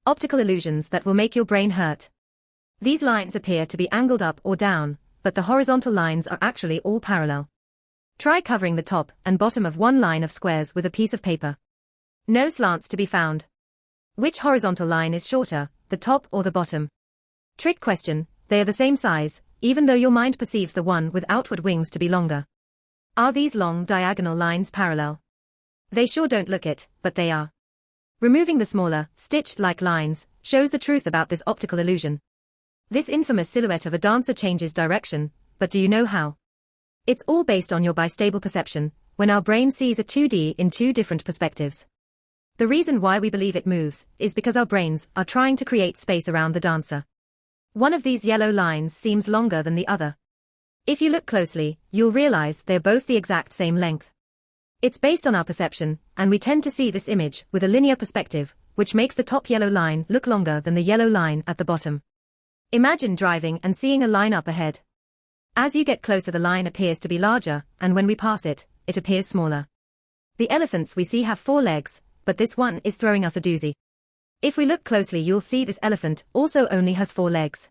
Optical illusions that will make your brain hurt. These lines appear to be angled up or down, but the horizontal lines are actually all parallel. Try covering the top and bottom of one line of squares with a piece of paper. No slants to be found. Which horizontal line is shorter, the top or the bottom? Trick question, they are the same size, even though your mind perceives the one with outward wings to be longer. Are these long diagonal lines parallel? They sure don't look it, but they are. Removing the smaller, stitched-like lines, shows the truth about this optical illusion. This infamous silhouette of a dancer changes direction, but do you know how? It's all based on your bistable perception, when our brain sees a 2D in two different perspectives. The reason why we believe it moves is because our brains are trying to create space around the dancer. One of these yellow lines seems longer than the other. If you look closely, you'll realize they're both the exact same length. It's based on our perception, and we tend to see this image with a linear perspective, which makes the top yellow line look longer than the yellow line at the bottom. Imagine driving and seeing a line up ahead. As you get closer, the line appears to be larger, and when we pass it, it appears smaller. The elephants we see have 4 legs, but this one is throwing us a doozy. If we look closely, you'll see this elephant also only has 4 legs.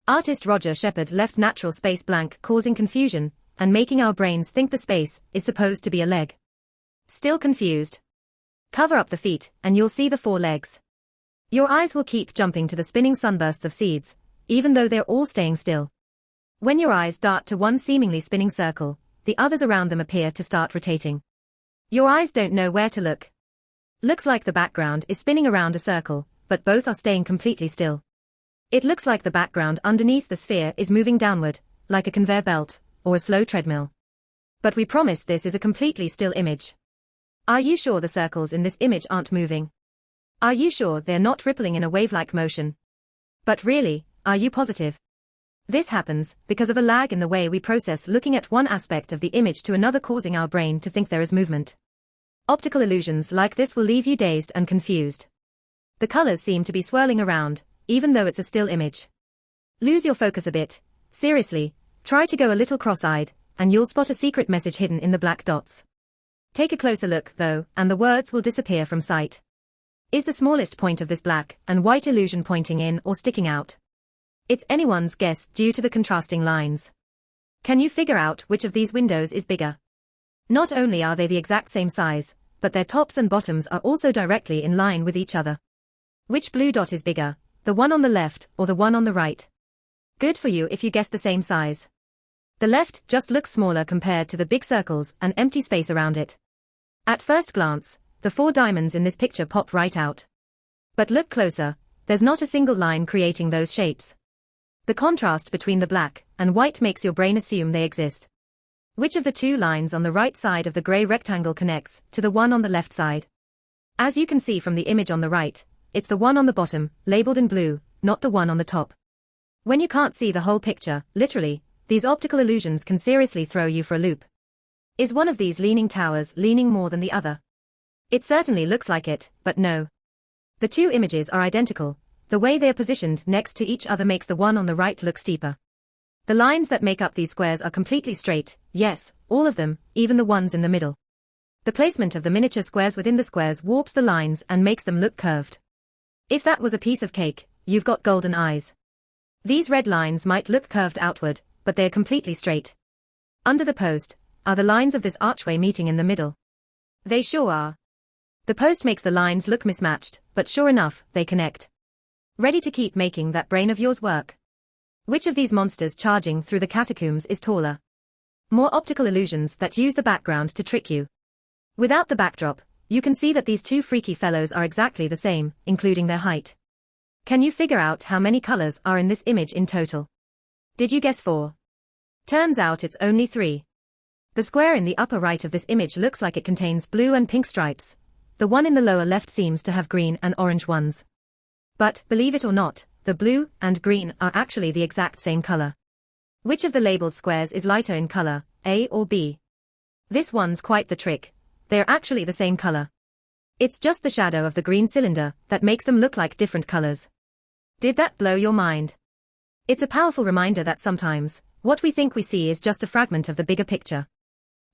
Artist Roger Shepard left natural space blank, causing confusion, and making our brains think the space is supposed to be a leg. Still confused? Cover up the feet, and you'll see the 4 legs. Your eyes will keep jumping to the spinning sunbursts of seeds, even though they're all staying still. When your eyes dart to one seemingly spinning circle, the others around them appear to start rotating. Your eyes don't know where to look. Looks like the background is spinning around a circle, but both are staying completely still. It looks like the background underneath the sphere is moving downward, like a conveyor belt, or a slow treadmill. But we promise this is a completely still image. Are you sure the circles in this image aren't moving? Are you sure they're not rippling in a wave-like motion? But really, are you positive? This happens because of a lag in the way we process looking at one aspect of the image to another, causing our brain to think there is movement. Optical illusions like this will leave you dazed and confused. The colors seem to be swirling around, even though it's a still image. Lose your focus a bit. Seriously, try to go a little cross-eyed, and you'll spot a secret message hidden in the black dots. Take a closer look, though, and the words will disappear from sight. Is the smallest point of this black and white illusion pointing in or sticking out? It's anyone's guess due to the contrasting lines. Can you figure out which of these windows is bigger? Not only are they the exact same size, but their tops and bottoms are also directly in line with each other. Which blue dot is bigger, the one on the left or the one on the right? Good for you if you guessed the same size. The left just looks smaller compared to the big circles and empty space around it. At first glance, the 4 diamonds in this picture pop right out. But look closer, there's not a single line creating those shapes. The contrast between the black and white makes your brain assume they exist. Which of the 2 lines on the right side of the grey rectangle connects to the one on the left side? As you can see from the image on the right, it's the one on the bottom, labeled in blue, not the one on the top. When you can't see the whole picture, literally, these optical illusions can seriously throw you for a loop. Is one of these leaning towers leaning more than the other? It certainly looks like it, but no. The 2 images are identical. The way they are positioned next to each other makes the one on the right look steeper. The lines that make up these squares are completely straight, yes, all of them, even the ones in the middle. The placement of the miniature squares within the squares warps the lines and makes them look curved. If that was a piece of cake, you've got golden eyes. These red lines might look curved outward, but they are completely straight. Under the post are the lines of this archway meeting in the middle. They sure are. The post makes the lines look mismatched, but sure enough, they connect. Ready to keep making that brain of yours work? Which of these monsters charging through the catacombs is taller? More optical illusions that use the background to trick you. Without the backdrop, you can see that these 2 freaky fellows are exactly the same, including their height. Can you figure out how many colors are in this image in total? Did you guess 4? Turns out it's only 3. The square in the upper right of this image looks like it contains blue and pink stripes. The one in the lower left seems to have green and orange ones. But, believe it or not, the blue and green are actually the exact same color. Which of the labeled squares is lighter in color, A or B? This one's quite the trick. They're actually the same color. It's just the shadow of the green cylinder that makes them look like different colors. Did that blow your mind? It's a powerful reminder that sometimes, what we think we see is just a fragment of the bigger picture.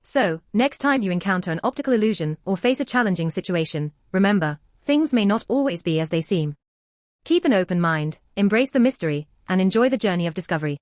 So, next time you encounter an optical illusion or face a challenging situation, remember, things may not always be as they seem. Keep an open mind, embrace the mystery, and enjoy the journey of discovery.